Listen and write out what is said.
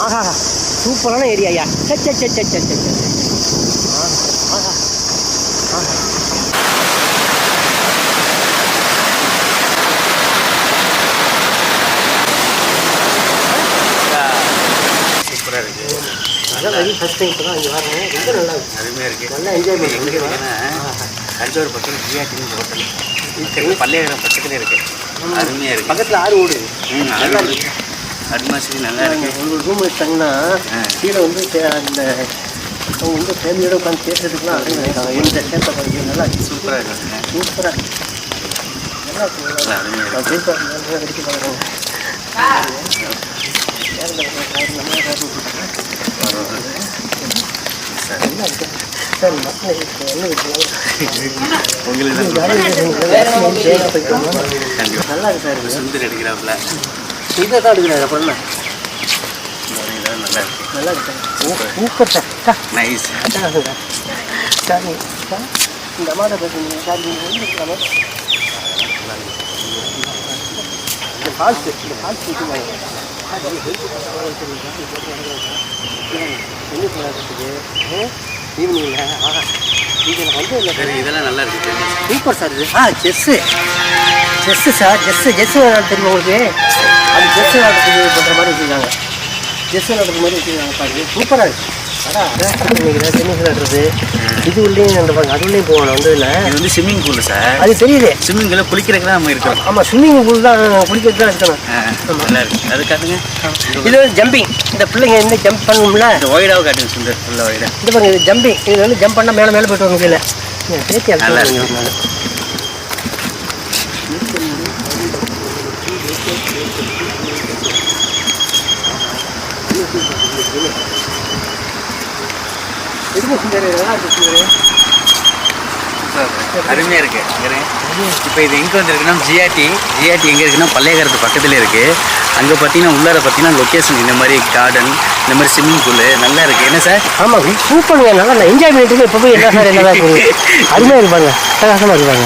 ஆஹா சூப்பரான ஏரியாயா. சே சே சே சே சே ஆஹா ஆஹா. சூப்பராக இருக்குது. அதான் வெரி ஃபஸ்ட் டைம் இப்போ தான் இங்கே வரேன். ரொம்ப நல்லா இருக்குது. அருமையாக இருக்குது. நல்லா என்ஜாய் எங்கே பண்ணுறேன். இருக்குன்னா தஞ்சாவூர் பக்கத்தில் ஜிஆர்டின்னு ஹோட்டல் இருக்குது. பள்ளியகரம் பக்கத்தில் இருக்குது. அருமையாக இருக்குது. பக்கத்தில் ஆறு ஓடுது. நல்லா இருக்குது. அட்மாஸ்பியர் நல்லா இருக்குது. ஒரு ரூம் எடுத்தாங்கன்னா கீழே வந்து அந்த அவங்க வந்து ஃபேமிலியோட உட்காந்து பேசுறதுக்குலாம் அருமை இருக்காங்க. இந்த சேர்த்த பாருங்க நல்லா இருக்குது. சூப்பராக இருக்குங்க. சூப்பராக நல்லா நல்லா அருமையாக இருக்குது. இருக்குது. வெடிக்க பாருங்க. சார் மக்கள் என்ன உங்களுக்கு நல்லா இருக்கு சார். சுந்தர் எடுக்கிறாப்புல இதை தான் எடுக்கிறாரு. அப்புறம் என்ன நல்லா இருக்கு. நல்லா இருக்கு sir. Super sir. Nice. Sir இந்த அம்மாட்ட பேசுங்க சார். நீங்கள் வந்து இந்த ஃபால்ஸ் வச்சுருக்காங்க. என்ன சொல்கிறதுக்கு ஈவினிங்கில் ஆஹா இதில் வந்து இல்லை சரி, இதெல்லாம் நல்லா இருக்கு. சூப்பர் சார் இது. Chess sir. ஜெஸ்ஸு விளையாட தெரியும் உங்களுக்கு? அது ஜெஸ்ஸு விளையாடுறதுக்கு பண்ணுற மாதிரி வச்சுருக்காங்க. ஜெஸ்ஸு விளையாடுற மாதிரி வச்சுருக்காங்க பாருங்க. சூப்பராக இருக்குது. நினைக்கிறேன் டென்னிஸ் விளையாடுறது இது உள்ளேயும் அந்த பாருங்க. அது உள்ளேயும் போகணும் வந்து இல்லை. இது வந்து ஸ்விம்மிங் பூல் சார். அது தெரியுது. ஸ்விம்மிங் பூலில் குளிக்கிறதுக்கு தான் நம்ம இருக்கிறோம். ஆமாம் ஸ்விம்மிங் பூல் தான் குளிக்கிறது தான் இருக்கணும். நல்லா இருக்கு. அது காட்டுங்க. இது வந்து ஜம்பிங். இந்த பிள்ளைங்க வந்து ஜம்ப் பண்ணணும்ல. இந்த ஒய்டாவை காட்டுங்க சுந்தர். ஃபுல்லாக ஒய்டா. இது பாருங்க இது ஜம்பிங். இது வந்து ஜம்ப் பண்ணால் மேலே போய்ட்டு வரணும் கீழே. சேர்த்து நல்லா அடிச்சு எதுவும் சுந்தர் நல்லா இருக்கு சுந்தர். அருமையாக இருக்கு. இப்போ இது எங்கே வந்துருக்குன்னா ஜிஆர்டி எங்கே இருக்குன்னா பள்ளியகரத்து பக்கத்தில் இருக்குது. அங்கே பார்த்தீங்கன்னா உள்ளார பார்த்தீங்கன்னா லொக்கேஷன் இந்த மாதிரி கார்டன், இந்த மாதிரி ஸ்விம்மிங் பூலு நல்லா இருக்குது. என்ன சார்? ஆமாம் சூப்பருங்க. நல்லா என்ஜாய் பண்ணிட்டு இப்போ போய் என்ன சார் என்ன தான் அருமையாக இருப்பாங்க. பிரகாசமாக இருப்பாங்க.